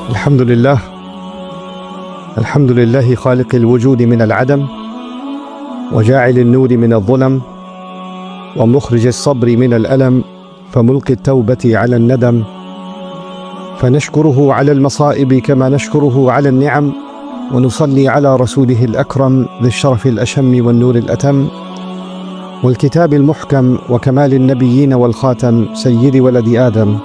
الحمد لله خالق الوجود من العدم، وجاعل النور من الظلم، ومخرج الصبر من الألم، فملقي التوبة على الندم. فنشكره على المصائب كما نشكره على النعم، ونصلي على رسوله الأكرم ذي الشرف الأشم والنور الأتم والكتاب المحكم وكمال النبيين والخاتم سيد ولد آدم،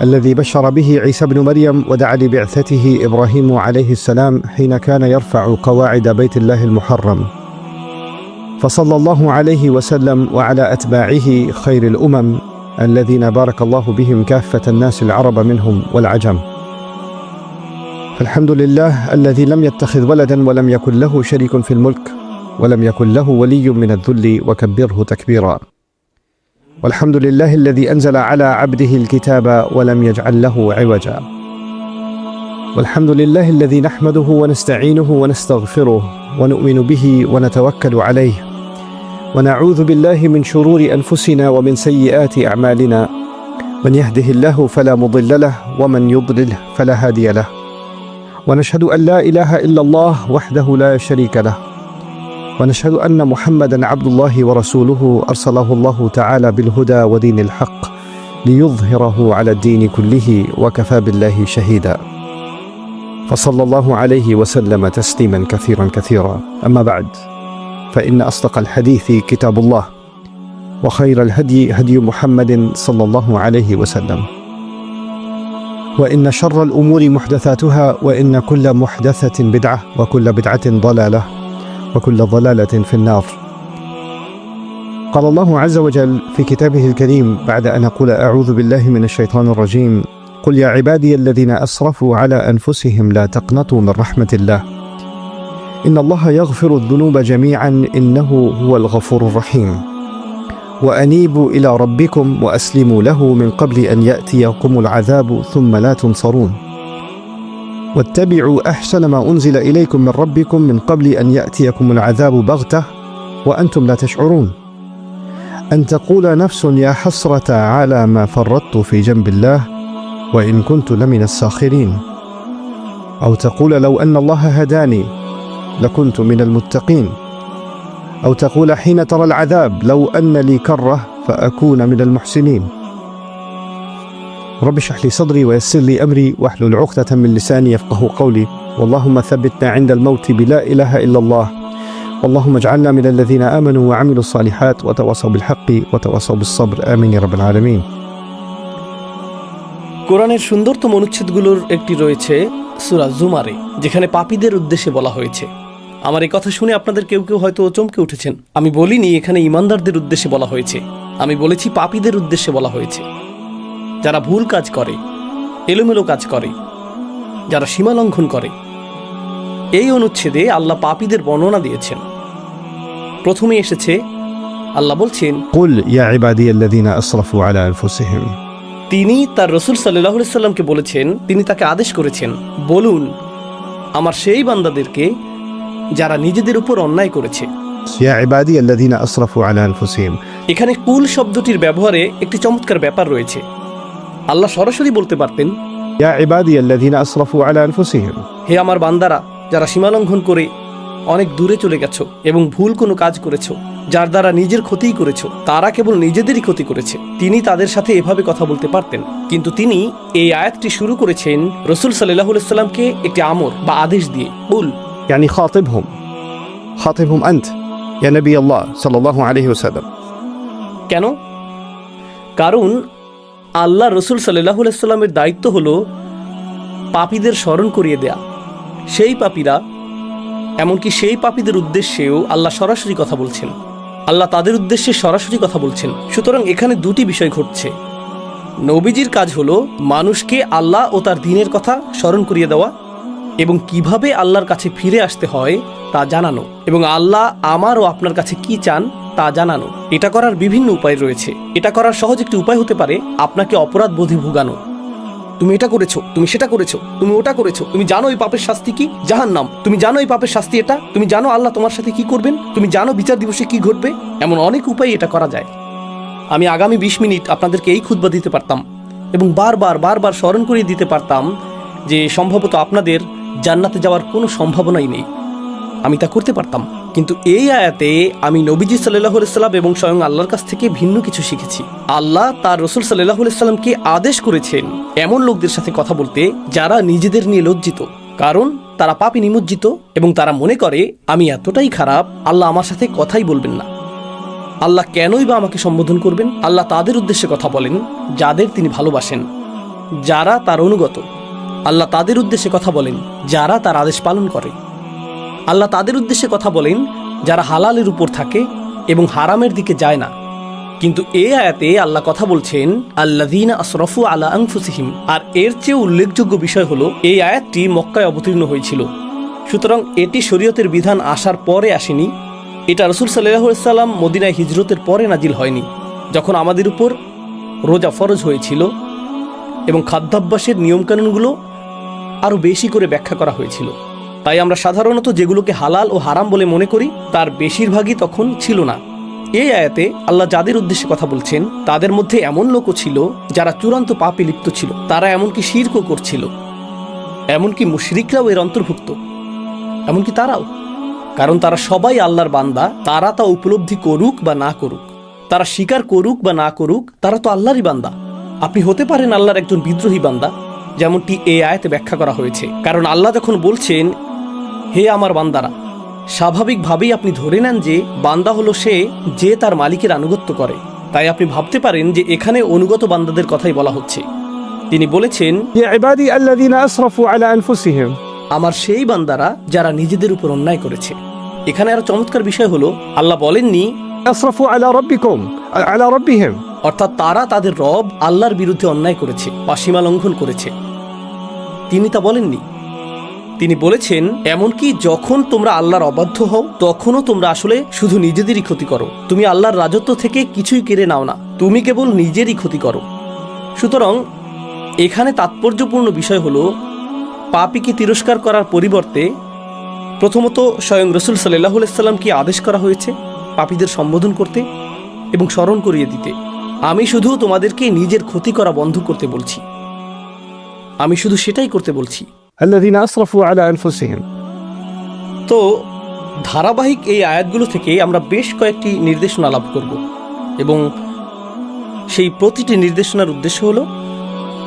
الذي بشر به عيسى بن مريم ودعا لبعثته إبراهيم عليه السلام حين كان يرفع قواعد بيت الله المحرم. فصلى الله عليه وسلم وعلى أتباعه خير الأمم الذين بارك الله بهم كافة الناس العرب منهم والعجم. فالحمد لله الذي لم يتخذ ولدا ولم يكن له شريك في الملك ولم يكن له ولي من الذل وكبره تكبيرا. والحمد لله الذي أنزل على عبده الكتاب ولم يجعل له عوجا. والحمد لله الذي نحمده ونستعينه ونستغفره ونؤمن به ونتوكل عليه، ونعوذ بالله من شرور أنفسنا ومن سيئات أعمالنا، من يهده الله فلا مضل له ومن يضلله فلا هادي له. ونشهد أن لا إله إلا الله وحده لا شريك له، ونشهد أن محمدا عبد الله ورسوله أرسله الله تعالى بالهدى ودين الحق ليظهره على الدين كله، وكفى بالله شهيدا. فصلى الله عليه وسلم تسليما كثيرا كثيرا. أما بعد، فإن أصدق الحديث كتاب الله، وخير الهدي هدي محمد صلى الله عليه وسلم، وإن شر الأمور محدثاتها، وإن كل محدثة بدعة، وكل بدعة ضلالة، وكل ضلالة في النار. قال الله عز وجل في كتابه الكريم بعد أن أقول أعوذ بالله من الشيطان الرجيم: قل يا عبادي الذين أسرفوا على أنفسهم لا تقنطوا من رحمة الله إن الله يغفر الذنوب جميعا إنه هو الغفور الرحيم، وأنيبوا إلى ربكم وأسلموا له من قبل أن يأتيكم العذاب ثم لا تنصرون، واتبعوا أحسن ما أنزل إليكم من ربكم من قبل أن يأتيكم العذاب بغتة وأنتم لا تشعرون، أن تقول نفس يا حسرة على ما فرطت في جنب الله وإن كنت لمن الساخرين، أو تقول لو أن الله هداني لكنت من المتقين، أو تقول حين ترى العذاب لو أن لي كرة فأكون من المحسنين. رب اشرح لي صدري ويسر لي أمري واحلل عقدة من لساني يفقه قولي. اللهم ثبتنا عند الموت بلا إله إلا الله، اللهم اجعلنا من الذين آمنوا وعملوا الصالحات وتواصوا بالحق وتواصوا بالصبر، آمين يا رب العالمين। কোরআনের সুন্দরতম অনুচ্ছেদগুলোর একটি রয়েছে সূরা জুমারে, যেখানে পাপীদের উদ্দেশ্যে বলা হয়েছে। আমার এই কথা শুনে আপনাদের কেউ কেউ হয়তো চমকে উঠেছেন। আমি বলিনি এখানে ইমানদারদের উদ্দেশ্যে বলা হয়েছে, আমি বলেছি পাপীদের উদ্দেশ্যে বলা হয়েছে। যারা ভুল কাজ করে, এলোমেলো কাজ করে, যারা সীমা লঙ্ঘন করে। এই অনুচ্ছেদে আল্লাহ পাপীদের বর্ণনা দিয়েছেন। প্রথমে এসেছে আল্লাহ বলছেন, কুল ইয়া ইবাদিয়াল্লাযীনা আসরাফু আলা আনফুসিহিম। তিনি তার রাসূল সাল্লাল্লাহু আলাইহি সাল্লামকে বলেছেন, তিনি তাকে আদেশ করেছেন, বলুন আমার সেই বান্দাদেরকে যারা নিজেদের উপর অন্যায় করেছে। ইয়া ইবাদিয়াল্লাযীনা আসরাফু আলা আনফুসিহিম। এখানে কুল শব্দটির ব্যবহারে একটি চমৎকার ব্যাপার রয়েছে। আল্লাহ সরাসরি বলতে পারতেন, ইয়া ইবাদিয়াল্লাযীনা আসরাফু আলা আনফুসিহিম, হে আমার বান্দারা যারা সীমালঙ্ঘন করে অনেক দূরে চলে গেছো এবং ভুল কোনো কাজ করেছো, যার দ্বারা নিজের ক্ষতিই করেছো, তারা কেবল নিজেদেরই ক্ষতি করেছে। তিনি তাদের সাথে এভাবে কথা বলতে পারতেন, কিন্তু তিনি এই আয়াতটি শুরু করেছেন রাসূল সাল্লাল্লাহু আলাইহি সাল্লামকে একটি আমর বা আদেশ দিয়ে। কুল يعني خاطبهم أنت يا نبي الله صلى الله عليه وسلم। কেন? কারণ আল্লাহ রাসূল সাল্লাল্লাহু আলাইহি সাল্লামের দায়িত্ব হলো পাপীদের স্মরণ করিয়ে দেয়া। সেই পাপীরা, এমনকি সেই পাপীদের উদ্দেশ্যেও আল্লাহ সরাসরি কথা বলছেন। আল্লাহ তাদের উদ্দেশ্যে সরাসরি কথা বলছেন। সুতরাং এখানে দুটি বিষয় ঘটছে। নবীজির কাজ হলো মানুষকে আল্লাহ ও তার দ্বীনের কথা স্মরণ করিয়ে দেওয়া এবং কিভাবে আল্লাহর কাছে ফিরে আসতে হয় তা জানানো, এবং আল্লাহ আমার ও আপনার কাছে কি চান তা জানানো। এটা করার বিভিন্ন উপায় রয়েছে। এটা করার সহজ একটি উপায় হতে পারে আপনাকে অপরাধ বোধে ভোগানো। তুমি এটা করেছো, তুমি সেটা করেছো, তুমি ওটা করেছো, তুমি জানো এই পাপের শাস্তি কি? জাহান্নাম। তুমি জানো এই পাপের শাস্তি এটা, তুমি জানো আল্লাহ তোমার সাথে কি করবেন, তুমি জানো বিচার দিবসে কি ঘটবে। এমন অনেক উপায় এটা করা যায়। আমি আগামী 20 মিনিট আপনাদেরকে এই খুতবা দিতে পারতাম এবং বারবার স্মরণ করিয়ে দিতে পারতাম যে সম্ভবত আপনাদের জান্নাতে যাওয়ার কোনো সম্ভাবনাই নেই, আমি তা করতে পারতাম। কিন্তু এই আয়াতে আমি নবীজি সাল্লাল্লাহু আলাইহি সাল্লাম এবং স্বয়ং আল্লাহর কাছ থেকে ভিন্ন কিছু শিখেছি। আল্লাহ তার রাসূল সাল্লাল্লাহু আলাইহি সাল্লামকে আদেশ করেছেন এমন লোকদের সাথে কথা বলতে যারা নিজেদের নিয়ে লজ্জিত, কারণ তারা পাপে নিমজ্জিত এবং তারা মনে করে আমি এতটাই খারাপ, আল্লাহ আমার সাথে কথাই বলবেন না, আল্লাহ কেনই বা আমাকে সম্বোধন করবেন। আল্লাহ তাদের উদ্দেশ্যে কথা বলেন যাদের তিনি ভালোবাসেন, যারা তার অনুগত। আল্লাহ তাদের উদ্দেশ্যে কথা বলেন যারা তার আদেশ পালন করে। আল্লাহ তাদের উদ্দেশ্যে কথা বলেন যারা হালালের উপর থাকে এবং হারামের দিকে যায় না। কিন্তু এই আয়াতে আল্লাহ কথা বলছেন আল্লাযীনা আসরাফু আলা আনফুসিহিম, আর এর চেয়ে উল্লেখযোগ্য বিষয় হলো এই আয়াতটি মক্কায় অবতীর্ণ হয়েছিল। সুতরাং এটি শরীয়তের বিধান আসার পরে আসেনি, এটা রাসূল সাল্লাল্লাহু আলাইহি সাল্লাম মদিনায় হিজরতের পরে নাজিল হয়নি, যখন আমাদের উপর রোজা ফরজ হয়েছিল এবং খাদ্যাভ্যাসের নিয়মকানুনগুলো আরও বেশি করে ব্যাখ্যা করা হয়েছিল। তাই আমরা সাধারণত যেগুলোকে হালাল ও হারাম বলে মনে করি তার বেশিরভাগই তখন ছিল না। এই আয়াতে আল্লাহ যাদের উদ্দেশ্যে কথা বলছেন তাদের মধ্যে এমন লোকও ছিল যারা চূড়ান্ত পাপে লিপ্ত ছিল, তারা এমনকি শিরকও করছিল, এমনকি মুশরিকরাও এর অন্তর্ভুক্ত, এমনকি তারাও, কারণ তারা সবাই আল্লাহর বান্দা। তারা তা উপলব্ধি করুক বা না করুক, তারা স্বীকার করুক বা না করুক, তারা তো আল্লাহরই বান্দা। আপনি হতে পারেন আল্লাহর একজন বিদ্রোহী বান্দা, যেমনটি এই আয়াতে ব্যাখ্যা করা হয়েছে, কারণ আল্লাহ যখন বলছেন হে আমার বান্দারা, স্বাভাবিকভাবেই আপনি ধরে নেন যে বান্দা হলো সে যে তার মালিকের আনুগত্য করে। তাই আপনি ভাবতে পারেন যে এখানে অনুগত বান্দাদের কথাই বলা হচ্ছে। তিনি বলেছেন ইয়া ইবাদি আল্লাযীনা আসরাফু আলা আনফুসিহিম, আমার সেই বান্দারা যারা নিজেদের উপর অন্যায় করেছে। এখানে আরো চমৎকার বিষয় হলো আল্লাহ বলেননি আসরাফু আলা রাব্বিকুম আলা রাব্বিহিম, অর্থাৎ তারা তাদের রব আল্লাহর বিরুদ্ধে অন্যায় করেছে বা সীমা লঙ্ঘন করেছে, তিনি তা বলেননি। তিনি বলেছেন এমনকি যখন তোমরা আল্লাহর অবাধ্য হও তখনও তোমরা আসলে শুধু নিজেদেরই ক্ষতি করো, তুমি আল্লাহর রাজত্ব থেকে কিছুই কেড়ে নাও না, তুমি কেবল নিজেরই ক্ষতি করো। সুতরাং এখানে তাৎপর্যপূর্ণ বিষয় হলো পাপীকে তিরস্কার করার পরিবর্তে প্রথমত স্বয়ং রাসূল সাল্লাল্লাহু আলাইহি সাল্লামকে আদেশ করা হয়েছে পাপীদের সম্বোধন করতে এবং স্মরণ করিয়ে দিতে, আমি শুধু তোমাদেরকে নিজের ক্ষতি করা বন্ধ করতে বলছি, আমি শুধু সেটাই করতে বলছি। আল্লাযীনা আসরাফু আলা আনফুসিহিম। তো ধারাবাহিক এই আয়াতগুলো থেকে আমরা বেশ কয়েকটি নির্দেশনা লাভ করব এবং সেই প্রতিটি নির্দেশনার উদ্দেশ্য হলো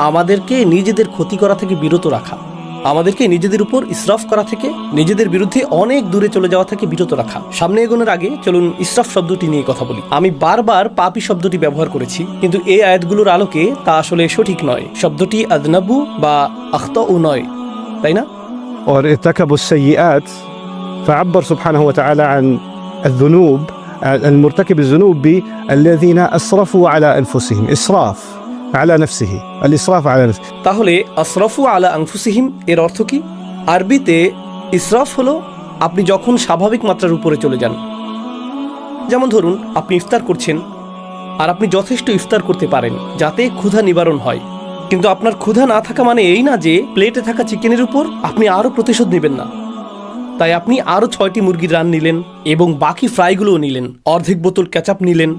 আমাদেরকে নিজেদের ক্ষতি করা থেকে বিরত রাখা, আমাদেরকে নিজেদের উপর ইসরাফ করা থেকে, নিজেদের বিরুদ্ধে অনেক দূরে চলে যাওয়া থেকে বিরত রাখা। সামনে এগোনোর আগে চলুন ইসরাফ শব্দটি নিয়ে কথা বলি। আমি বারবার পাপী শব্দটি ব্যবহার করেছি, কিন্তু এই আয়াতগুলোর আলোকে তা আসলে সঠিক নয়। শব্দটি আযনাবু বা আখতাউ নয়, তাই না? और ارتكبوا السيئات فعبر سبحانه وتعالى عن الذنوب المرتكب الذنوب بالذين أسرفوا على أنفسهم، إسراف على نفسه، الإسراف على نفسه। তাহলে আসরাফু আলা আনফুসিহিম এর অর্থ কি? আরবিতে ইসরাফ হলো আপনি যখন স্বাভাবিক মাত্রার উপরে চলে যান। যেমন ধরুন আপনি ইফতার করছেন আর আপনি যথেষ্ট ইফতার করতে পারেন যাতে ক্ষুধা নিবারণ হয়, কিন্তু আপনার ক্ষুধা না থাকা মানে এই না যে প্লেটে থাকা চিকেনের উপর আপনি আরও প্রতিশোধ নেবেন না। তাই আপনি আরও 6টি মুরগির রান নিলেন এবং বাকি ফ্রাইগুলোও নিলেন, অর্ধেক বোতল কেচাপ নিলেন,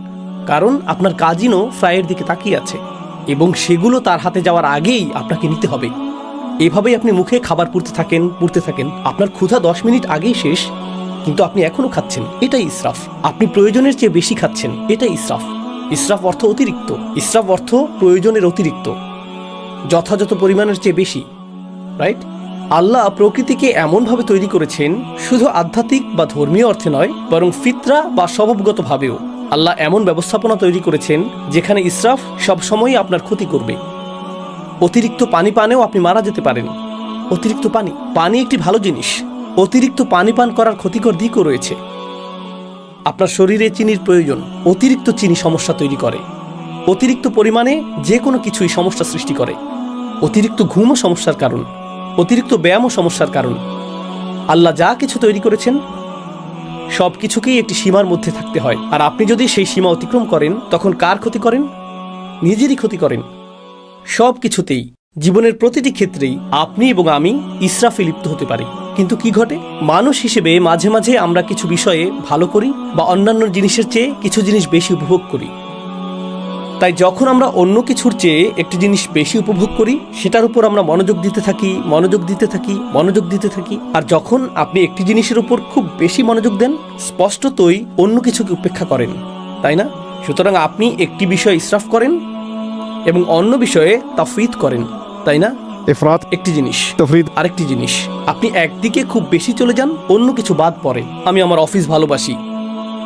কারণ আপনার কাজিনও ফ্রাইয়ের দিকে তাকিয়ে আছে এবং সেগুলো তার হাতে যাওয়ার আগেই আপনাকে নিতে হবে। এভাবেই আপনি মুখে খাবার পুড়তে থাকেন, আপনার ক্ষুধা 10 মিনিট আগেই শেষ, কিন্তু আপনি এখনও খাচ্ছেন, এটাই ইসরাফ। আপনি প্রয়োজনের চেয়ে বেশি খাচ্ছেন, এটাই ইসরাফ। ইসরাফ অর্থ অতিরিক্ত, ইসরাফ অর্থ প্রয়োজনের অতিরিক্ত, যথাযথ পরিমাণের চেয়ে বেশি, রাইট? আল্লাহ প্রকৃতিকে এমনভাবে তৈরি করেছেন শুধু আধ্যাত্মিক বা ধর্মীয় অর্থে নয়, বরং ফিতরা বা স্বভাবগতভাবেও আল্লাহ এমন ব্যবস্থাপনা তৈরি করেছেন যেখানে ইসরাফ সবসময়ই আপনার ক্ষতি করবে। অতিরিক্ত পানি পানেও আপনি মারা যেতে পারেন। অতিরিক্ত পানি একটি ভালো জিনিস, অতিরিক্ত পানি পান করার ক্ষতিকর দিকও রয়েছে। আপনার শরীরে চিনির প্রয়োজন, অতিরিক্ত চিনি সমস্যা তৈরি করে। অতিরিক্ত পরিমাণে যে কোনো কিছুই সমস্যা সৃষ্টি করে। অতিরিক্ত ঘুমও সমস্যার কারণ, অতিরিক্ত ব্যায়ামও সমস্যার কারণ। আল্লাহ যা কিছু তৈরি করেছেন সব কিছুকেই একটি সীমার মধ্যে থাকতে হয়, আর আপনি যদি সেই সীমা অতিক্রম করেন তখন কার ক্ষতি করেন? নিজেরই ক্ষতি করেন। সব কিছুতেই, জীবনের প্রতিটি ক্ষেত্রেই আপনি এবং আমি ইসরাফে লিপ্ত হতে পারি। কিন্তু কি ঘটে? মানুষ হিসেবে মাঝে মাঝে আমরা কিছু বিষয়ে ভালো করি বা অন্যান্য জিনিসের চেয়ে কিছু জিনিস বেশি উপভোগ করি। তাই যখন আমরা অন্য কিছুর চেয়ে একটি জিনিস বেশি উপভোগ করি, সেটার উপর আমরা মনোযোগ দিতে থাকি। আর যখন আপনি একটি জিনিসের উপর খুব বেশি মনোযোগ দেন, স্পষ্টতই অন্য কিছুকে উপেক্ষা করেন, তাই না? সুতরাং আপনি একটি বিষয়ে ইসরাফ করেন এবং অন্য বিষয়ে তাফরিদ করেন, তাই না? ইফরাত, একটি জিনিস, তাফরিদ। আরেকটি জিনিস। আপনি একদিকে খুব বেশি চলে যান, অন্য কিছু বাদ পড়ে। আমি আমার অফিস ভালোবাসি,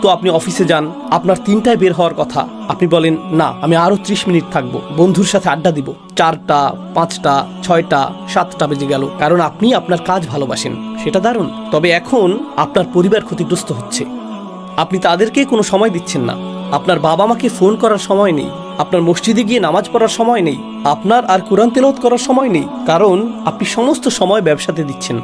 তো আপনি অফিসে যান, আপনার 3টায় বের হওয়ার কথা, আপনি বলেন না আমি আরো 30 মিনিট থাকবো, বন্ধুর সাথে আড্ডা দিব। 4টা, 5টা, 6টা, 7টা বেজে গেল, কারণ আপনি আপনার কাজ ভালোবাসেন। সেটা দারুণ। তবে এখন আপনার পরিবার ক্ষতিগ্রস্ত হচ্ছে, আপনি তাদেরকে কোনো সময় দিচ্ছেন না। আপনার বাবা মাকে ফোন করার সময় নেই, আপনার মসজিদে গিয়ে নামাজ পড়ার সময় নেই, আপনার আর কোরআন তেলাওয়াত করার সময় নেই, কারণ আপনি সমস্ত সময় ব্যবসাতে দিচ্ছেন,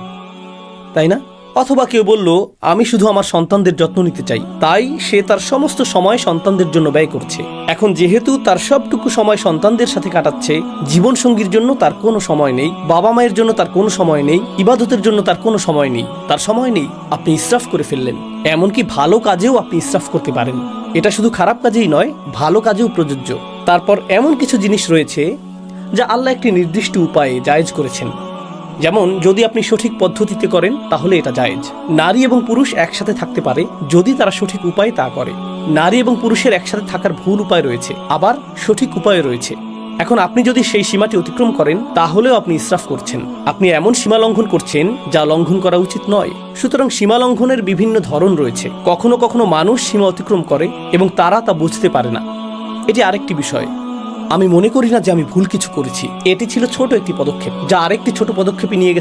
তাই না? অথবা কেউ বলল আমি শুধু আমার সন্তানদের যত্ন নিতে চাই, তাই সে তার সমস্ত সময় সন্তানদের জন্য ব্যয় করছে। এখন যেহেতু তার সবটুকু সময় সন্তানদের সাথে কাটাচ্ছে, জীবনসঙ্গীর জন্য তার কোনো সময় নেই, বাবা মায়ের জন্য তার কোনো সময় নেই, ইবাদতের জন্য তার কোনো সময় নেই, তার সময় নেই। আপনি ইসরাফ করে ফেললেন। এমনকি ভালো কাজেও আপনি ইসরাফ করতে পারেন। এটা শুধু খারাপ কাজেই নয়, ভালো কাজেও প্রযোজ্য। তারপর এমন কিছু জিনিস রয়েছে যা আল্লাহ একটি নির্দিষ্ট উপায়ে জায়েজ করেছেন। যেমন যদি আপনি সঠিক পদ্ধতিতে করেন তাহলে এটা জায়েজ। নারী এবং পুরুষ একসাথে থাকতে পারে যদি তারা সঠিক উপায়ে তা করে। নারী এবং পুরুষের একসাথে থাকার ভুল উপায় রয়েছে, আবার সঠিক উপায় রয়েছে। এখন আপনি যদি সেই সীমাটি অতিক্রম করেন তাহলেও আপনি ইসরাফ করছেন। আপনি এমন সীমা লঙ্ঘন করছেন যা লঙ্ঘন করা উচিত নয়। সুতরাং সীমা লঙ্ঘনের বিভিন্ন ধরন রয়েছে। কখনো কখনো মানুষ সীমা অতিক্রম করে এবং তারা তা বুঝতে পারে না। এটি আরেকটি বিষয়। আমি মনে করি না যে আমি ভুল কিছু করেছি। এটি ছিল ছোট একটি পদক্ষেপ যা আরেকটি ছোট পদক্ষেপে নিয়ে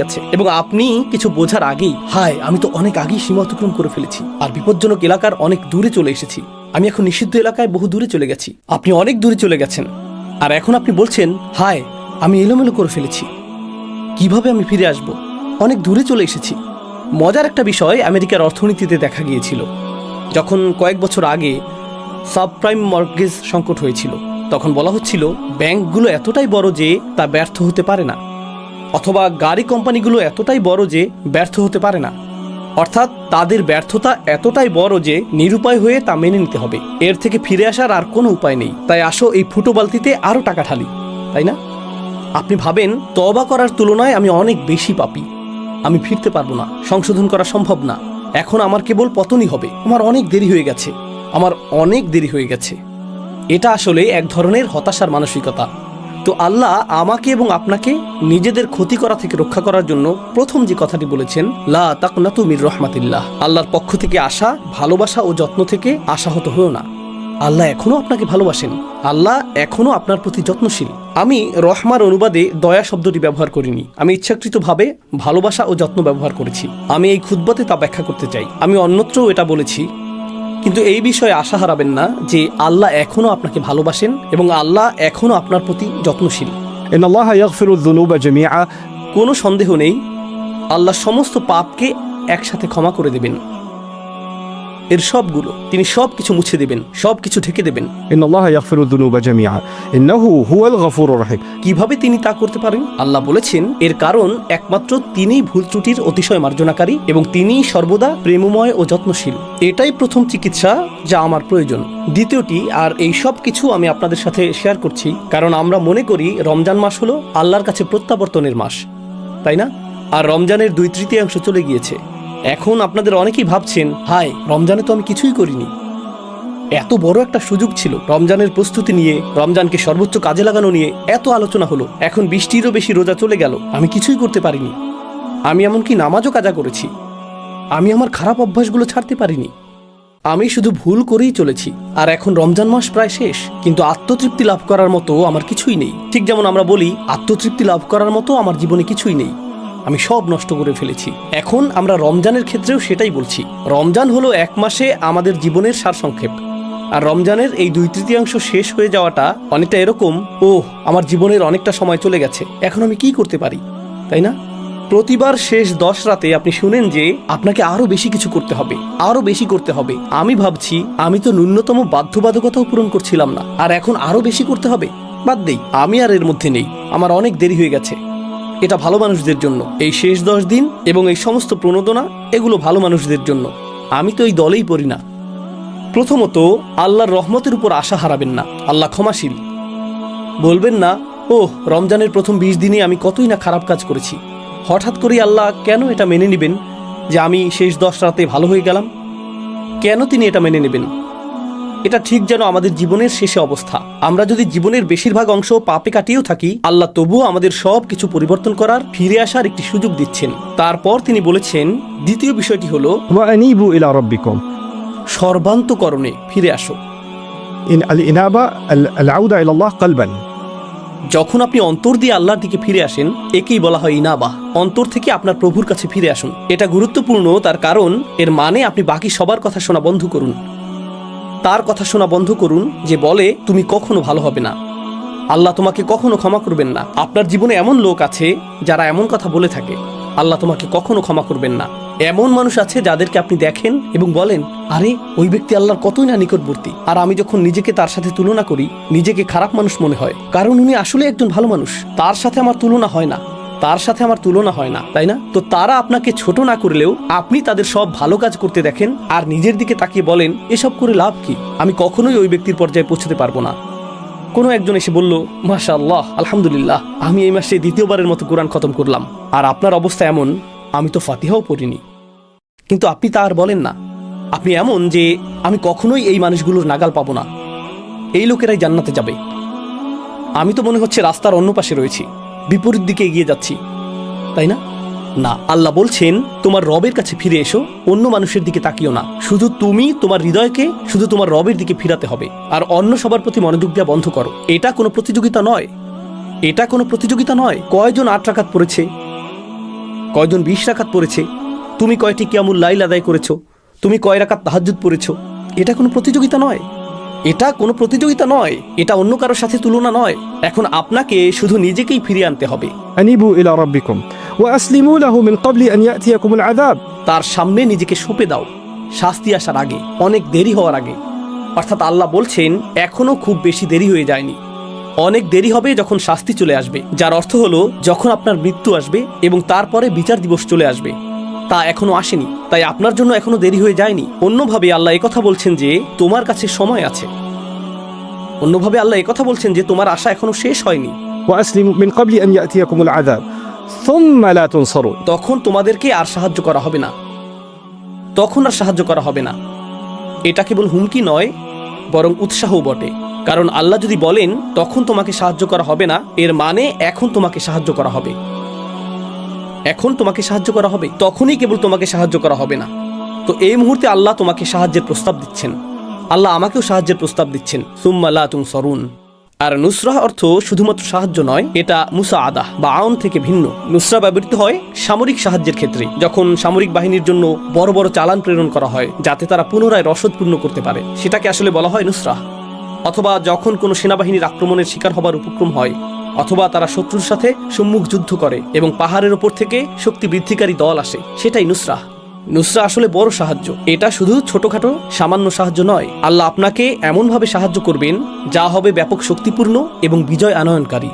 গেছে, এবং আপনি কিছু বোঝার আগেই হায় আমি তো অনেক আগেই সীমা অতিক্রম করে ফেলেছি, আর বিপজ্জনক এলাকার অনেক দূরে চলে এসেছি। আমি এখন নিষিদ্ধ এলাকায় বহু দূরে চলে গেছি। আপনি অনেক দূরে চলে গেছেন, আর এখন আপনি বলছেন হায় আমি এলোমেলো করে ফেলেছি, কিভাবে আমি ফিরে আসব? অনেক দূরে চলে এসেছি। মজার একটা বিষয় আমেরিকার অর্থনীতিতে দেখা গিয়েছিল। যখন কয়েক বছর আগে সাবপ্রাইম মর্টগেজ সংকট হয়েছিল, তখন বলা হচ্ছিল ব্যাংকগুলো এতটাই বড় যে তা ব্যর্থ হতে পারে না, অথবা গাড়ি কোম্পানিগুলো এতটাই বড় যে ব্যর্থ হতে পারে না। অর্থাৎ তাদের ব্যর্থতা এতটাই বড় যে নিরুপায় হয়ে তা মেনে নিতে হবে, এর থেকে ফিরে আসার আর কোনো উপায় নেই। তাই আসো এই ফুটো বালতিতে আরও টাকা ঢালি, তাই না? আপনি ভাবেন তওবা করার তুলনায় আমি অনেক বেশি পাপী, আমি ফিরতে পারবো না, সংশোধন করা সম্ভব না, এখন আমার কেবল পতনই হবে, আমার অনেক দেরি হয়ে গেছে। এটা আসলে এক ধরনের হতাশার মানসিকতা। তো আল্লাহ আমাকে এবং আপনাকে নিজেদের ক্ষতি করা থেকে রক্ষা করার জন্য প্রথম যে কথাটি বলেছেন, লা তাকনাতু মির রাহমাতিল্লাহ, আল্লাহর পক্ষ থেকে আসা ভালোবাসা ও যত্ন থেকে আশাহত হও না। আল্লাহ এখনো আপনাকে ভালোবাসেন, আল্লাহ এখনো আপনার প্রতি যত্নশীল। আমি রহমার অনুবাদে দয়া শব্দটি ব্যবহার করিনি, আমি ইচ্ছাকৃতভাবে ভালোবাসা ও যত্ন ব্যবহার করেছি। আমি এই খুতবাতে তা ব্যাখ্যা করতে চাই। আমি অন্যত্রও এটা বলেছি, কিন্তু এই বিষয়ে আশা হারাবেন না যে আল্লাহ এখনো আপনাকে ভালোবাসেন এবং আল্লাহ এখনো আপনার প্রতি যত্নশীল। ইন্নাল্লাহা ইয়াগফিরুয যুনুবা জামিআ, কোনো সন্দেহ নেই আল্লাহ সমস্ত পাপকে একসাথে ক্ষমা করে দেবেন। এর সবগুলো, তিনি সবকিছু মুছে দেবেন, সবকিছু ঢেকে দেবেন। ইন্নাল্লাহা ইয়াগফিরুয যুনুবা জামিআ ইন্নাহু হুয়াল গফুরুর রহিম। কিভাবে তিনি তা করতে পারেন? আল্লাহ বলেছেন এর কারণ একমাত্র তিনিই ভুল ত্রুটির অতিশয় মার্জনাকারী এবং তিনিই সর্বদা প্রেমময় ও যত্নশীল। এটাই প্রথম চিকিৎসা যা আমার প্রয়োজন। দ্বিতীয়টি, আর এই সব কিছু আমি আপনাদের সাথে শেয়ার করছি কারণ আমরা মনে করি রমজান মাস হলো আল্লাহর কাছে প্রত্যাবর্তনের মাস, তাই না? আর রমজানের 2/3 চলে গিয়েছে। এখন আপনাদের অনেকেই ভাবছেন হায় রমজানে তো আমি কিছুই করিনি। এত বড় একটা সুযোগ ছিল, রমজানের প্রস্তুতি নিয়ে, রমজানকে সর্বোচ্চ কাজে লাগানো নিয়ে এত আলোচনা হলো, এখন 20টিরও বেশি রোজা চলে গেল, আমি কিছুই করতে পারিনি। আমি এমনকি নামাজও কাজা করেছি, আমি আমার খারাপ অভ্যাসগুলো ছাড়তে পারিনি, আমি শুধু ভুল করেই চলেছি। আর এখন রমজান মাস প্রায় শেষ, কিন্তু আত্মতৃপ্তি লাভ করার মতো আমার কিছুই নেই। ঠিক যেমন আমরা বলি আত্মতৃপ্তি লাভ করার মতো আমার জীবনে কিছুই নেই, আমি সব নষ্ট করে ফেলেছি। এখন আমরা রমজানের ক্ষেত্রেও সেটাই বলছি। রমজান হলো 1 মাসে আমাদের জীবনের সারসংক্ষেপ, আর রমজানের এই 2/3 শেষ হয়ে যাওয়াটা অনেকটা এরকম, আমার জীবনের অনেকটা সময় চলে গেছে, এখন আমি কি করতে পারি, তাই না? প্রতিবার শেষ 10 রাতে আপনি শুনেন যে আপনাকে আরো বেশি কিছু করতে হবে, আরো বেশি করতে হবে। আমি ভাবছি আমি তো ন্যূনতম বাধ্যবাধকতাও পূরণ করছিলাম না, আর এখন আরো বেশি করতে হবে। বাদ দেই, আমি আর এর মধ্যে নেই, আমার অনেক দেরি হয়ে গেছে। এটা ভালো মানুষদের জন্য, এই শেষ 10 দিন এবং এই সমস্ত প্রণোদনা এগুলো ভালো মানুষদের জন্য। আমি তো এই দলেই পড়ি না। প্রথমত, আল্লাহর রহমতের উপর আশা হারাবেন না। আল্লাহ ক্ষমাশীল। বলবেন না, ওহ, রমজানের প্রথম 20 দিনে আমি কতই না খারাপ কাজ করেছি, হঠাৎ করেই আল্লাহ কেন এটা মেনে নেবেন যে আমি শেষ 10 রাতে ভালো হয়ে গেলাম? কেন তিনি এটা মেনে নেবেন? এটা ঠিক যেন আমাদের জীবনের শেষে অবস্থা। আমরা যদি জীবনের বেশিরভাগ অংশ পাপে কাটিয়েও থাকি, আল্লাহ তবুও আমাদের সব কিছু পরিবর্তন করার, ফিরে আসার একটি সুযোগ দিচ্ছেন। তারপর তিনি বলেছেন, দ্বিতীয় বিষয়টি হলো وأنيبوا إلى ربكم। সর্বান্তকরণে ফিরে আসো। الإنابة العودة إلى الله قلبا। যখন আপনি অন্তর দিয়ে আল্লাহর দিকে ফিরে আসেন, একেই বলা হয় ইনাবাহ। অন্তর থেকে আপনার প্রভুর কাছে ফিরে আসুন। এটা গুরুত্বপূর্ণ, তার কারণ এর মানে আপনি বাকি সবার কথা শোনা বন্ধ করুন। তার কথা শোনা বন্ধ করুন যে বলে তুমি কখনো ভালো হবে না, আল্লাহ তোমাকে কখনো ক্ষমা করবেন না। আপনার জীবনে এমন লোক আছে যারা এমন কথা বলে থাকে, আল্লাহ তোমাকে কখনো ক্ষমা করবেন না। এমন মানুষ আছে যাদেরকে আপনি দেখেন এবং বলেন, আরে ওই ব্যক্তি আল্লাহর কতই না নিকটবর্তী, আর আমি যখন নিজেকে তার সাথে তুলনা করি, নিজেকে খারাপ মানুষ মনে হয়, কারণ উনি আসলে একজন ভালো মানুষ। তার সাথে আমার তুলনা হয় না, তার সাথে আমার তুলনা হয় না, তাই না? তো তারা আপনাকে ছোট না করলেও আপনি তাদের সব ভালো কাজ করতে দেখেন আর নিজের দিকে তাকিয়ে বলেন, এসব করে লাভ কি? আমি কখনোই ওই ব্যক্তির পর্যায়ে পৌঁছতে পারবো না। কোনো একজন এসে বলল, মাশাআল্লাহ, আলহামদুলিল্লাহ, আমি এই মাসে দ্বিতীয়বারের মতো কোরআন খতম করলাম, আর আপনার অবস্থা এমন, আমি তো ফাতিহাও পড়িনি। কিন্তু আপনি তা আর বলেন না। আপনি এমন যে আমি কখনোই এই মানুষগুলোর নাগাল পাবো না, এই লোকেরাই জান্নাতে যাবে। আমি তো মনে হচ্ছে রাস্তার অন্য পাশে রয়েছি, বিপরীত দিকে এগিয়ে যাচ্ছি, তাই না? না, আল্লাহ বলছেন তোমার রবের কাছে ফিরে এসো, অন্য মানুষের দিকে তাকিও না। শুধু তুমি তোমার হৃদয়কে শুধু তোমার রবের দিকে ফিরাতে হবে, আর অন্য সবার প্রতি মনোযোগ দেওয়া বন্ধ করো। এটা কোনো প্রতিযোগিতা নয়, এটা কোনো প্রতিযোগিতা নয়। কয়জন 8 রাকাত পড়েছে, কয়জন 20 রাকাত পড়েছে, তুমি কয়টি কিয়ামুল লাইল আদায় করেছো, তুমি কয় রাকাত তাহাজ্জুদ পড়েছো, এটা কোনো প্রতিযোগিতা নয়। এটা কোনো প্রতিযোগিতা নয়, এটা অন্য কারোর সাথে তুলনা নয়। এখন আপনাকে শুধু নিজেকেই ফিরিয়ে আনতে হবে। أنيبوا إلى ربكم وأسلموا له من قبل أن يأتيكم العذاب। তার সামনে নিজেকে সঁপে দাও, শাস্তি আসার আগে, অনেক দেরি হওয়ার আগে। অর্থাৎ আল্লাহ বলছেন এখনো খুব বেশি দেরি হয়ে যায়নি, অনেক দেরি হবে যখন শাস্তি চলে আসবে, যার অর্থ হলো যখন আপনার মৃত্যু আসবে এবং তারপরে বিচার দিবস চলে আসবে। তা এখনো আসেনি, তাই আপনার জন্য এখনো দেরি হয়ে যায়নি। অন্যভাবে আল্লাহ একথা বলছেন যে তোমার কাছে সময় আছে। অন্যভাবে আল্লাহ একথা বলছেন যে তোমার আশা এখনো শেষ হয়নি। وأسلموا من قبل أن يأتيكم العذاب ثم لا تنصرون। তখন তোমাদেরকে আর সাহায্য করা হবে না, তখন আর সাহায্য করা হবে না। এটা কেবল হুমকি নয়, বরং উৎসাহও বটে। কারণ আল্লাহ যদি বলেন তখন তোমাকে সাহায্য করা হবে না, এর মানে এখন তোমাকে সাহায্য করা হবে, এখন তোমাকে সাহায্য করা হবে, তখনই কেবল তোমাকে সাহায্য করা হবে না। তো এই মুহূর্তে আল্লাহ তোমাকে সাহায্যের প্রস্তাব দিচ্ছেন, আল্লাহ আমাকেও সাহায্যের প্রস্তাব দিচ্ছেন। সুম্মা লা তুনসরুন। আর নুসরাহ অর্থ শুধুমাত্র সাহায্য নয়, এটা মুসাআদাহ বা আউন থেকে ভিন্ন। নুসরা ব্যবহৃত হয় সামরিক সাহায্যের ক্ষেত্রে, যখন সামরিক বাহিনীর জন্য বড় বড় চালান প্রেরণ করা হয় যাতে তারা পুনরায় রসদ পূর্ণ করতে পারে, সেটাকে আসলে বলা হয় নুসরাহ। অথবা যখন কোনো সেনাবাহিনীর আক্রমণের শিকার হবার উপক্রম হয়, অথবা তারা শত্রুর সাথে সম্মুখ যুদ্ধ করে এবং পাহাড়ের ওপর থেকে শক্তি বৃদ্ধিকারী দল আসে, সেটাই নুসরাহ। নুসরা আসলে বড় সাহায্য, এটা শুধু ছোটখাটো সামান্য সাহায্য নয়। আল্লাহ আপনাকে এমনভাবে সাহায্য করবেন যা হবে ব্যাপক শক্তিপূর্ণ এবং বিজয় আনয়নকারী।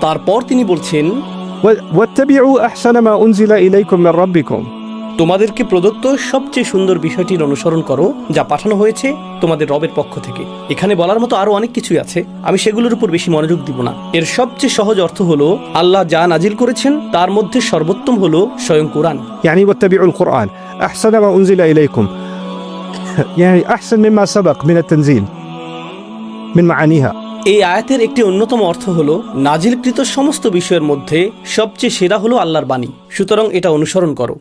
তারপর তিনি বলছেন, واتبعوا أحسن ما أنزل إليكم من ربكم। তোমাদেরকে প্রদত্ত সবচেয়ে সুন্দর বিষয়টির অনুসরণ করো যা পাঠানো হয়েছে তোমাদের রবের পক্ষ থেকে। এখানে বলার মতো আরো অনেক কিছুই আছে, আমি সেগুলোর উপর বেশি মনোযোগ দিব না। এর সবচেয়ে সহজ অর্থ হলো আল্লাহ যা নাজিল করেছেন তার মধ্যে সর্বোত্তম হলো স্বয়ং কোরআন। يعني واتبعوا القرآن أحسن ما أنزل إليكم، يعني أحسن مما سبق من التنزيل من معانيها। এই আয়াতের একটি অন্যতম অর্থ হলো নাজিলকৃত সমস্ত বিষয়ের মধ্যে সবচেয়ে সেরা হলো আল্লাহর বাণী, সুতরাং এটা অনুসরণ করো।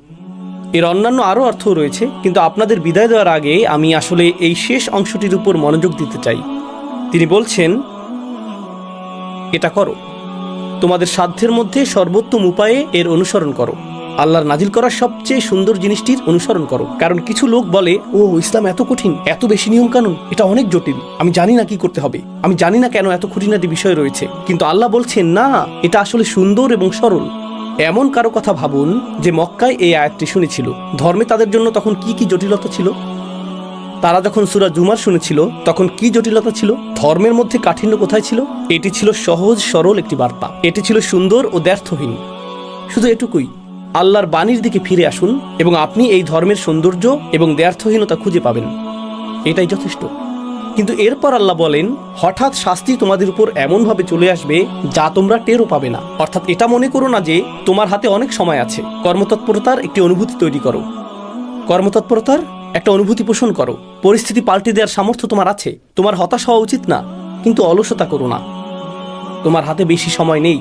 এর অন্যান্য আরও অর্থ রয়েছে, কিন্তু আপনাদের বিদায় দেওয়ার আগে আমি আসলে এই শেষ অংশটির উপর মনোযোগ দিতে চাই। তিনি বলছেন, এটা করো, তোমাদের সাধ্যের মধ্যে সর্বোত্তম উপায়ে এর অনুসরণ করো। আল্লাহর নাজিল করা সবচেয়ে সুন্দর জিনিসটির অনুসরণ করো। কারণ কিছু লোক বলে, ও ইসলাম এত কঠিন, এত বেশি নিয়ম কানুন, এটা অনেক জটিল, আমি জানি না কি করতে হবে, আমি জানি না কেন এত খুঁটিনাটি বিষয় রয়েছে। কিন্তু আল্লাহ বলছেন না, এটা আসলে সুন্দর এবং সরল। এমন কারো কথা ভাবুন যে মক্কায় এই আয়াতটি শুনেছিল, ধর্মে তাদের জন্য তখন কি কি জটিলতা ছিল। তারা যখন সূরা জুমার শুনেছিল তখন কি জটিলতা ছিল, ধর্মের মধ্যে কাঠিন্য কোথায় ছিল। এটি ছিল সহজ সরল একটি বার্তা, এটি ছিল সুন্দর ও দ্ব্যর্থহীন। শুধু এটুকুই, আল্লাহর বাণীর দিকে ফিরে আসুন এবং আপনি এই ধর্মের সৌন্দর্য এবং দ্ব্যর্থহীনতা খুঁজে পাবেন। এটাই যথেষ্ট। কিন্তু এরপর আল্লাহ বলেন, হঠাৎ শাস্তি তোমাদের উপর এমনভাবে চলে আসবে যা তোমরা টেরও পাবে না। অর্থাৎ এটা মনে করো না যে তোমার হাতে অনেক সময় আছে। কর্মতৎপরতার একটি অনুভূতি তৈরি করো, কর্মতৎপরতার একটা অনুভূতি পোষণ করো। পরিস্থিতি পাল্টে দেওয়ার সামর্থ্য তোমার আছে। তোমার হতাশ হওয়া উচিত না, কিন্তু অলসতা করো না। তোমার হাতে বেশি সময় নেই।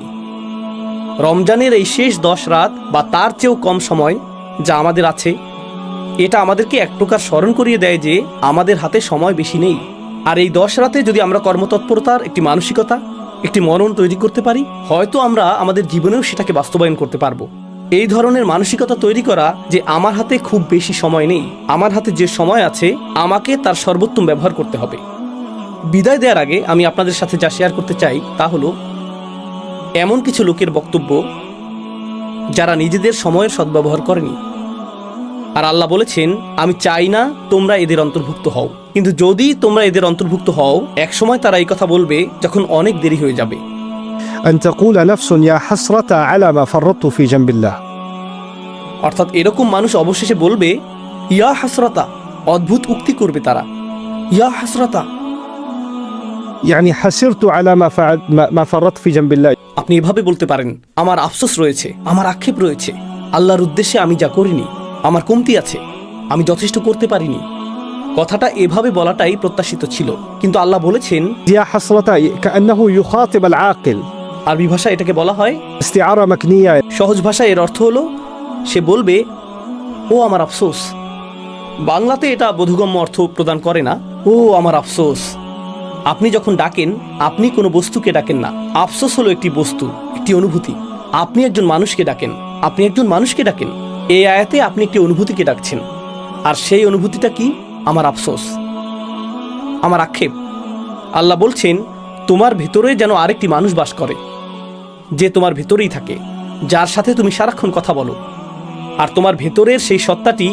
রমজানের এই শেষ 10 রাত বা তার চেয়েও কম সময় যা আমাদের আছে, এটা আমাদেরকে এক প্রকার স্মরণ করিয়ে দেয় যে আমাদের হাতে সময় বেশি নেই। আর এই 10 রাতে যদি আমরা কর্মতৎপরতার একটি মানসিকতা, একটি মনন তৈরি করতে পারি, হয়তো আমরা আমাদের জীবনেও সেটাকে বাস্তবায়ন করতে পারবো। এই ধরনের মানসিকতা তৈরি করা যে আমার হাতে খুব বেশি সময় নেই, আমার হাতে যে সময় আছে আমাকে তার সর্বোত্তম ব্যবহার করতে হবে। বিদায় দেওয়ার আগে আমি আপনাদের সাথে যা শেয়ার করতে চাই তা হলো এমন কিছু লোকের বক্তব্য যারা নিজেদের সময়ের সদ্ব্যবহার করেনি। আর আল্লাহ বলেছেন, আমি চাই না তোমরা এদের অন্তর্ভুক্ত হও। কিন্তু যদি তোমরা এদের অন্তর্ভুক্ত হও, একসময় তারা এই কথা বলবে যখন অনেক দেরি হয়ে যাবে। أن تقول نفس يا حسرة على ما فرطت في جنب الله. অর্থাৎ এরকম মানুষ অবশেষে বলবে, ইয়া হাসরাতা, অদ্ভুত উক্তি করবে তারা, ইয়া হাসরাতা। يعني حسرت على ما فرطت في جنب الله. আপনি এভাবে বলতে পারেন, আমার আফসোস রয়েছে, আমার আক্ষেপ রয়েছে, আল্লাহর উদ্দেশ্যে আমি যা করিনি, আমার কমতি আছে, আমি যথেষ্ট করতে পারিনি। কথাটা এভাবে বলাটাই প্রত্যাশিত ছিল, কিন্তু আল্লাহ বলেছেন, يا حسرة كأنه يخاطب العاقل. আরবি ভাষা এটাকে বলা হয় استعارة مكنية. সহজ ভাষায় এর অর্থ হলো সে বলবে, ও আমার আফসোস। বাংলাতে এটা বোধগম্য অর্থ প্রদান করে না, ও আমার আফসোস। আপনি যখন ডাকেন, আপনি কোনো বস্তুকে ডাকেন না। আফসোস হলো একটি বস্তু, একটি অনুভূতি। আপনি একজন মানুষকে ডাকেন, আপনি একজন মানুষকে ডাকেন। এই আয়াতে আপনি একটি অনুভূতিকে ডাকছেন, আর সেই অনুভূতিটা কি? আমার আফসোস, আমার আক্ষেপ। আল্লাহ বলছেন, তোমার ভেতরে যেন আরেকটি মানুষ বাস করে, যে তোমার ভেতরেই থাকে, যার সাথে তুমি সারাক্ষণ কথা বলো। আর তোমার ভেতরের সেই সত্তাটি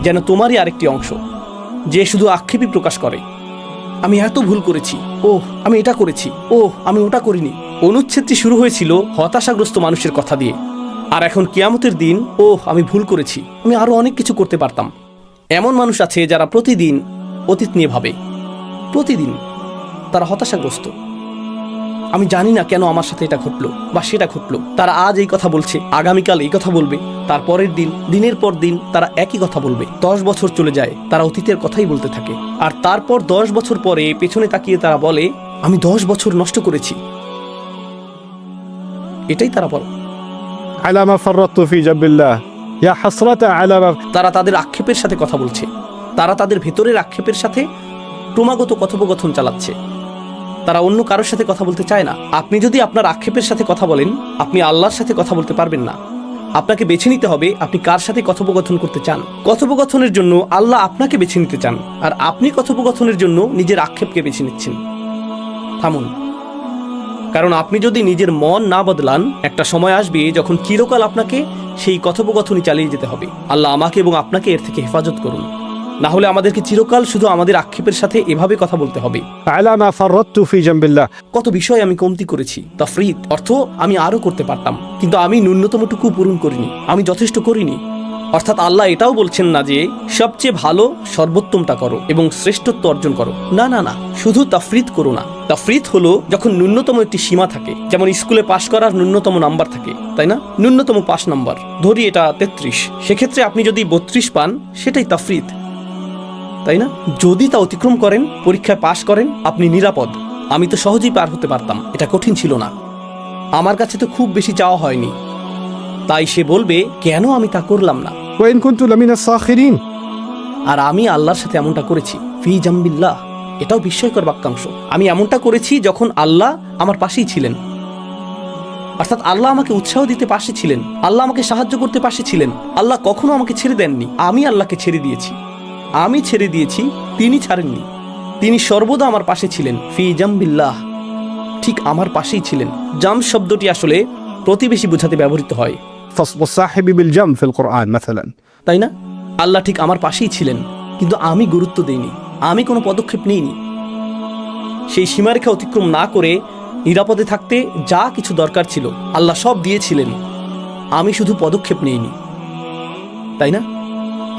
যেন তোমারই আরেকটি অংশ, যে শুধু আক্ষেপই প্রকাশ করে। আমি এত ভুল করেছি, ওহ আমি এটা করেছি, ওহ আমি ওটা করিনি। অনুচ্ছেদটি শুরু হয়েছিল হতাশাগ্রস্ত মানুষের কথা দিয়ে, আর এখন কিয়ামতের দিন, ওহ আমি ভুল করেছি, আমি আরো অনেক কিছু করতে পারতাম। এমন মানুষ আছে যারা প্রতিদিন অতীত নিয়ে ভাবে, প্রতিদিন তারা হতাশাগ্রস্ত। আমি জানি না কেন আমার সাথে এটা ঘটলো বা সেটা ঘটলো। তারা আজ এই কথা বলছে, আগামীকাল এই কথা বলবে, তার পরের দিন, দিনের পর দিন তারা একই কথা বলবে। 10 বছর চলে যায়, তারা অতীতের কথাই বলতে থাকে। আর তারপর 10 বছর পরে পেছনে তাকিয়ে তারা বলে, আমি 10 বছর নষ্ট করেছি। এটাই তারা বলে, على ما فرطت في جنب الله يا حسرة على ما. তারা তাদের আক্ষেপের সাথে কথা বলছে, তারা তাদের ভেতরের আক্ষেপের সাথে ক্রমাগত কথোপকথন চালাচ্ছে। তারা অন্য কারোর সাথে কথা বলতে চায় না। আপনি যদি আপনার আক্ষেপের সাথে কথা বলেন, আপনি আল্লাহর সাথে কথা বলতে পারবেন না। আপনাকে বেছে নিতে হবে আপনি কার সাথে কথোপকথন করতে চান। কথোপকথনের জন্য আল্লাহ আপনাকে বেছে নিতে চান, আর আপনি কথোপকথনের জন্য নিজের আক্ষেপকে বেছে নিচ্ছেন। থামুন, কারণ আপনি যদি নিজের মন না বদলান, একটা সময় আসবে যখন চিরকাল আপনাকে সেই কথোপকথনই চালিয়ে যেতে হবে। আল্লাহ আমাকে এবং আপনাকে এর থেকে হেফাজত করুন। না হলে আমাদেরকে চিরকাল শুধু আমাদের আক্ষেপের সাথে এভাবে কথা বলতে হবে, على ما فرطت في جنب الله. কত বিষয় আমি কমতি করেছি। তাফরিত অর্থ আমি আরো করতে পারতাম, কিন্তু আমি ন্যূনতমটুকু পূরণ করিনি, আমি যথেষ্ট করিনি। অর্থাৎ আল্লাহ এটাও বলছেন না যে সবচেয়ে ভালো সর্বোত্তমটা করো এবং শ্রেষ্ঠত্ব অর্জন করো। না না না, শুধু তাফরিত করো না। তাফরিত হলো যখন ন্যূনতম একটি সীমা থাকে, যেমন স্কুলে পাশ করার ন্যূনতম নাম্বার থাকে, তাই না? ন্যূনতম পাস নাম্বার ধরি এটা 33, সেক্ষেত্রে আপনি যদি 32 পান, সেটাই তাফরিত, তাই না? যদি তা অতিক্রম করেন, পরীক্ষায় পাশ করেন, আপনি নিরাপদ। আমি তো সহজেই পার হতে পারতাম, এটা কঠিন ছিল না, আমার কাছে তো খুব বেশি চাওয়া হয়নি। তাই সে বলবে, কেন আমি তা করলাম না? وإن كنت لمن الساخرين. আর আমি আল্লাহর সাথে এমনটা করেছি, ফি জাম্বিল্লাহ, এটাও বিস্ময়কর বাক্যাংশ। আমি এমনটা করেছি যখন আল্লাহ আমার পাশেই ছিলেন। অর্থাৎ আল্লাহ আমাকে উৎসাহ দিতে পাশে ছিলেন, আল্লাহ আমাকে সাহায্য করতে পাশে ছিলেন। আল্লাহ কখনো আমাকে ছেড়ে দেননি, আমি আল্লাহকে ছেড়ে দিয়েছি। আমি ছেড়ে দিয়েছি, তিনি ছাড়েননি। তিনি সর্বদা আমার পাশে ছিলেন, ফি জাম্বিল্লাহ, ঠিক আমার পাশেই ছিলেন। জাম শব্দটি আসলে প্রতিবেশী বোঝাতে ব্যবহৃত হয়, والصاحب بالجنب في القرآن مثلا. তাই না? আল্লাহ ঠিক আমার পাশেই ছিলেন, কিন্তু আমি গুরুত্ব দেইনি, আমি কোনো পদক্ষেপ নিইনি। সেই সীমারেখা অতিক্রম না করে নিরাপদে থাকতে যা কিছু দরকার ছিল আল্লাহ সব দিয়েছিলেন, আমি শুধু পদক্ষেপ নেইনি, তাই না?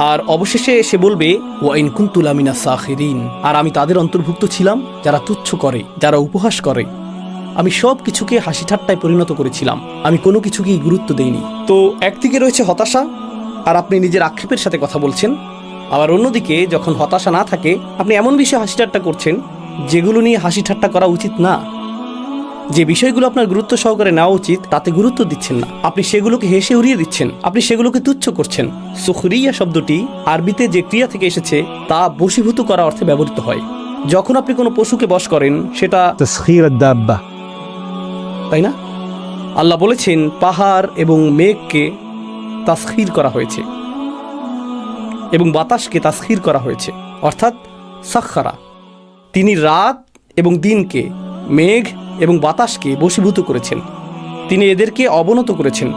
আর অবশেষে সে বলবে ওয়া ইন কুনতু লামিনা সাখিরিন, আর আমি তাদের অন্তর্ভুক্ত ছিলাম যারা তুচ্ছ করে, যারা উপহাস করে। আমি সব কিছুকে হাসি ঠাট্টায় পরিণত করেছিলাম, আমি কোনো কিছুকেই গুরুত্ব দেইনি। তো একদিকে রয়েছে হতাশা, আর আপনি নিজের আক্ষেপের সাথে কথা বলছেন। আবার অন্যদিকে যখন হতাশা না থাকে, আপনি এমন বিষয়ে হাসি ঠাট্টা করছেন যেগুলো নিয়ে হাসি ঠাট্টা করা উচিত না। যে বিষয়গুলো আপনার গুরুত্ব সহকারে নেওয়া উচিত তাতে গুরুত্ব দিচ্ছেন না, আপনি সেগুলোকে হেসে উড়িয়ে দিচ্ছেন, আপনি সেগুলোকে তুচ্ছ করছেন। সুখরিয়া শব্দটি আরবিতে যে ক্রিয়া থেকে এসেছে তা বশীভূত করা অর্থে ব্যবহৃত হয়। যখন আপনি কোনো পশুকে বশ করেন সেটা تسخير الدابة. তাই না? আল্লাহ বলেছেন পাহাড় এবং মেঘকে তাসখির করা হয়েছে এবং বাতাসকে তাসখির করা হয়েছে, অর্থাৎ সাখখারা। তিনি রাত এবং দিনকে, মেঘ এবং বাতাসকে বশীভূত করেছেন। তিনি এদেরকে অবনত করেছেন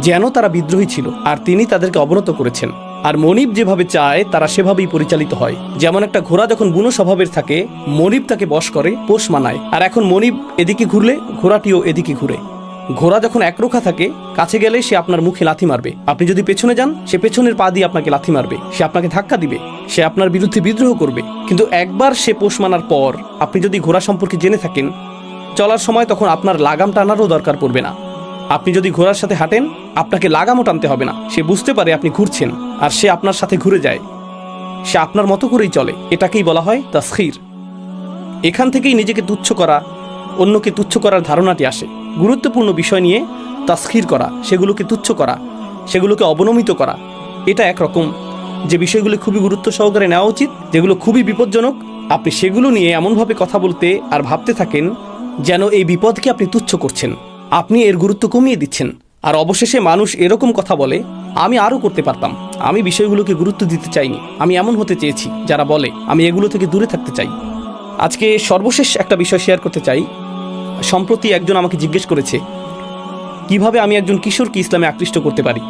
যেন তারা বিদ্রোহী ছিল, আর তিনি তাদেরকে অবনত করেছেন। আর মনিব যেভাবে চায় তারা সেভাবেই পরিচালিত হয়। যেমন একটা ঘোড়া যখন বুনো স্বভাবের থাকে, মনিব তাকে বশ করে, পোষ মানায়। আর এখন মনিব এদিকে ঘুরলে ঘোড়াটিও এদিকে ঘুরে। ঘোড়া যখন একরোখা থাকে, কাছে গেলে সে আপনার মুখে লাথি মারবে, আপনি যদি পেছনে যান সে পেছনের পা দিয়ে আপনাকে লাথি মারবে, সে আপনাকে ধাক্কা দিবে, সে আপনার বিরুদ্ধে বিদ্রোহ করবে। কিন্তু একবার সে পোষ মানার পর আপনি যদি ঘোড়া সম্পর্কে জেনে থাকেন, চলার সময় তখন আপনার লাগাম টানারও দরকার পড়বে না। আপনি যদি ঘোড়ার সাথে হাঁটেন, আপনাকে লাগামও টানতে হবে না। সে বুঝতে পারে আপনি ঘুরছেন, আর সে আপনার সাথে ঘুরে যায়, সে আপনার মতো করেই চলে। এটাকেই বলা হয় তাসখির। এখান থেকেই নিজেকে তুচ্ছ করা, অন্যকে তুচ্ছ করার ধারণাটি আসে। গুরুত্বপূর্ণ বিষয় নিয়ে তাসখির করা, সেগুলোকে তুচ্ছ করা, সেগুলোকে অবনমিত করা, এটা একরকম। যে বিষয়গুলো খুবই গুরুত্ব সহকারে নেওয়া উচিত, যেগুলো খুবই বিপজ্জনক, আপনি সেগুলো নিয়ে এমনভাবে কথা বলতে আর ভাবতে থাকেন যেন এই বিপদকে আপনি তুচ্ছ করছেন, আপনি এর গুরুত্ব কমিয়ে দিচ্ছেন। আর অবশেষে মানুষ এরকম কথা বলে, আমি আরও করতে পারতাম, আমি বিষয়গুলোকে গুরুত্ব দিতে চাইনি, আমি এমন হতে চেয়েছি, যারা বলে আমি এগুলো থেকে দূরে থাকতে চাই। আজকে সর্বশেষ একটা বিষয় শেয়ার করতে চাই। সম্প্রতি একজন আমাকে জিজ্ঞেস করেছে কিভাবে আমি একজন কিশোরকে ইসলামে আকৃষ্ট করতে পারি।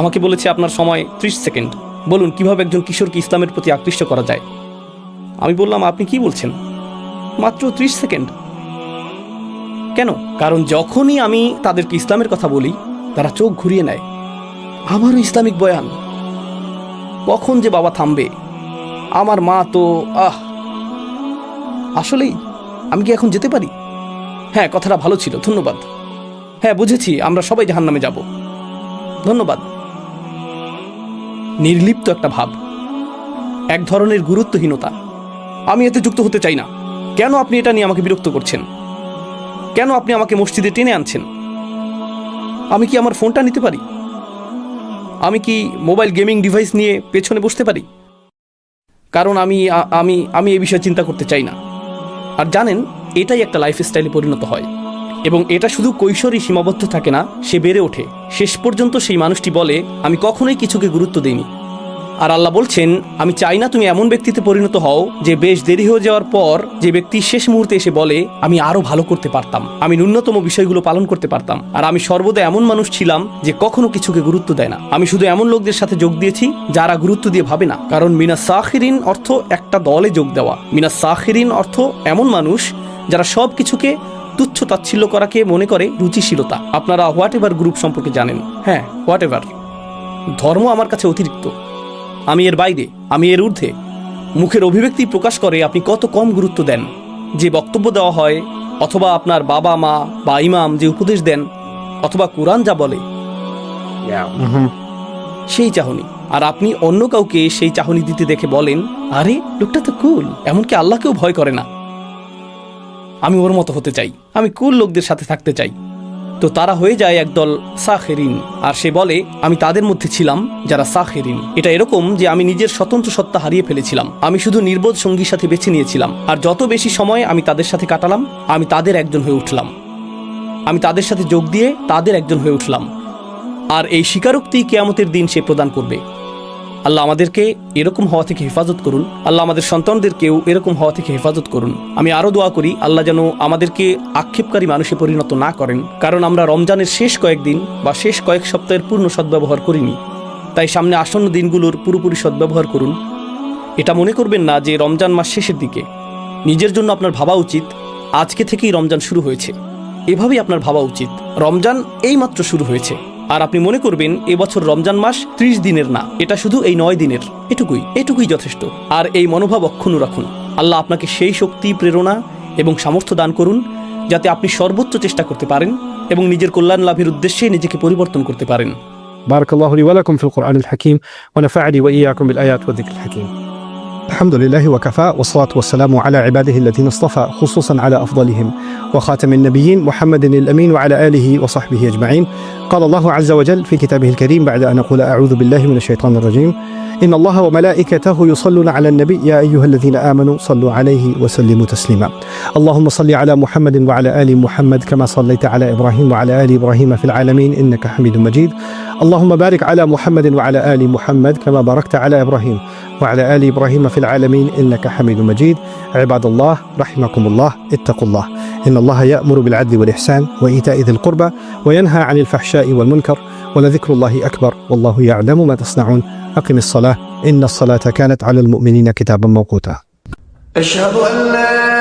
আমাকে বলেছে আপনার সময় 30 সেকেন্ড, বলুন কিভাবে একজন কিশোরকে ইসলামের প্রতি আকৃষ্ট করা যায়। আমি বললাম আপনি কি বলছেন, মাত্র 30 সেকেন্ড? কেন? কারণ যখনই আমি তাদেরকে ইসলামের কথা বলি, তারা চোখ ঘুরিয়ে নেয়। আমারও ইসলামিক বয়ান, কখন যে বাবা থামবে? আমার মা তো আসলেই আমি কি এখন যেতে পারি? হ্যাঁ, কথাটা ভালো ছিল, ধন্যবাদ। হ্যাঁ বুঝেছি, আমরা সবাই জাহান্নামে যাব, ধন্যবাদ। নির্লিপ্ত একটা ভাব, এক ধরনের গুরুত্বহীনতা। আমি এতে যুক্ত হতে চাই না। কেন আপনি এটা নিয়ে আমাকে বিরক্ত করছেন? কেন আপনি আমাকে মসজিদে টেনে আনছেন? আমি কি আমার ফোনটা নিতে পারি? আমি কি মোবাইল গেমিং ডিভাইস নিয়ে পেছনে বসতে পারি? কারণ আমি আমি আমি এই বিষয়ে চিন্তা করতে চাই না। আর জানেন, এটাই একটা লাইফস্টাইলে পরিণত হয়, এবং এটা শুধু কৈশোরই সীমাবদ্ধ থাকে না, সে বেড়ে ওঠে। শেষ পর্যন্ত সেই মানুষটি বলে আমি কখনোই কিছুকে গুরুত্ব দিইনি। আর আল্লাহ বলছেন আমি চাই না তুমি এমন ব্যক্তিতে পরিণত হও যে বেশ দেরি হয়ে যাওয়ার পর যে ব্যক্তি শেষ মুহূর্তে এসে বলে আমি আরো ভালো করতে পারতাম, আমি ন্যূনতম বিষয়গুলো পালন করতে পারতাম। আর আমি সর্বদা এমন মানুষ ছিলাম যে কখনো কিছুকে গুরুত্ব দেয় না। আমি শুধু এমন লোকদের সাথে যোগ দিয়েছি যারা গুরুত্ব দিয়ে ভাবে না। কারণ মিনা সাখিরিন অর্থ একটা দলে যোগ দেওয়া। মিনা সাখিরিন অর্থ এমন মানুষ যারা সব কিছুকে তুচ্ছ তাচ্ছিল্য করাকে মনে করে রুচিশীলতা। আপনারা হোয়াট এভার গ্রুপ সম্পর্কে জানেন। হ্যাঁ, হোয়াট এভার। ধর্ম আমার কাছে অতিরিক্ত, আমি এর বাইরে, আমি এর ঊর্ধ্বে। মুখের অভিব্যক্তি প্রকাশ করে আপনি কত কম গুরুত্ব দেন। যে বক্তব্য দেওয়া হয়, অথবা আপনার বাবা মা বা ইমাম যে উপদেশ দেন, অথবা কোরআন যা বলে, সেই চাহনি। আর আপনি অন্য কাউকে সেই চাহনি দিতে দেখে বলেন আরে লোকটা তো কুল, এমনকি আল্লাহকেও ভয় করে না, আমি ওর মতো হতে চাই, আমি কুল লোকদের সাথে থাকতে চাই। তো তারা হয়ে যায় একদল সাখেরিন। আর সে বলে আমি তাদের মধ্যে ছিলাম যারা সাখেরিন। এটা এরকম যে আমি নিজের স্বতন্ত্র সত্তা হারিয়ে ফেলেছিলাম, আমি শুধু নির্বোধ সঙ্গীর সাথে বেছে নিয়েছিলাম। আর যত বেশি সময় আমি তাদের সাথে কাটালাম, আমি তাদের একজন হয়ে উঠলাম, আমি তাদের সাথে যোগ দিয়ে তাদের একজন হয়ে উঠলাম। আর এই স্বীকারোক্তি কিয়ামতের দিন সে প্রদান করবে। আল্লাহ আমাদেরকে এরকম হওয়া থেকে হেফাজত করুন। আল্লাহ আমাদের সন্তানদেরকেও এরকম হওয়া থেকে হেফাজত করুন। আমি আরও দোয়া করি আল্লাহ যেন আমাদেরকে আক্ষেপকারী মানুষে পরিণত না করেন, কারণ আমরা রমজানের শেষ কয়েকদিন বা শেষ কয়েক সপ্তাহের পূর্ণ সদ্ব্যবহার করিনি। তাই সামনে আসন্ন দিনগুলোর পুরোপুরি সদ্ব্যবহার করুন। এটা মনে করবেন না যে রমজান মাস শেষের দিকে। নিজের জন্য আপনার ভাবা উচিত আজকে থেকেই রমজান শুরু হয়েছে, এভাবেই আপনার ভাবা উচিত রমজান এইমাত্র শুরু হয়েছে। আর আপনি মনে করবেন এবছর রমজান মাস 30 দিনের না, এটা শুধু এই 9 দিনের, এটুকুই যথেষ্ট। আর এই মনোভাব অক্ষুণ্ণ রাখুন। আল্লাহ আপনাকে সেই শক্তি, প্রেরণা এবং সামর্থ্য দান করুন যাতে আপনি সর্বোচ্চ চেষ্টা করতে পারেন এবং নিজের কল্যাণ লাভের উদ্দেশ্যে নিজেকে পরিবর্তন করতে পারেন। بارك الله لي ولكم في القرآن الحكيم ونفعني وإياكم بالآيات والذكر الحكيم. الحمد لله وكفى والصلاة والسلام على عباده الذين اصطفى خصوصا على أفضلهم وخاتم النبيين محمد الأمين وعلى آله وصحبه أجمعين. قال الله عز وجل في كتابه الكريم بعد أن أقول أعوذ بالله من الشيطان الرجيم: إن الله وملائكته يصلون على النبي يا أيها الذين آمنوا صلوا عليه وسلموا تسليما. اللهم صل على محمد وعلى آل محمد كما صليت على إبراهيم وعلى آل إبراهيم في العالمين إنك حميد مجيد. اللهم بارك على محمد وعلى آل محمد كما باركت على إبراهيم وعلى آل إبراهيم في العالمين إنك حميد مجيد. عباد الله رحمكم الله، اتقوا الله، إن الله يأمر بالعدل والإحسان وإيتاء ذي القربى وينهى عن الفحشاء والمنكر ولذكر الله أكبر والله يعلم ما تصنعون. أقم الصلاة إن الصلاة كانت على المؤمنين كتابا موقوتا. أشهد أن لا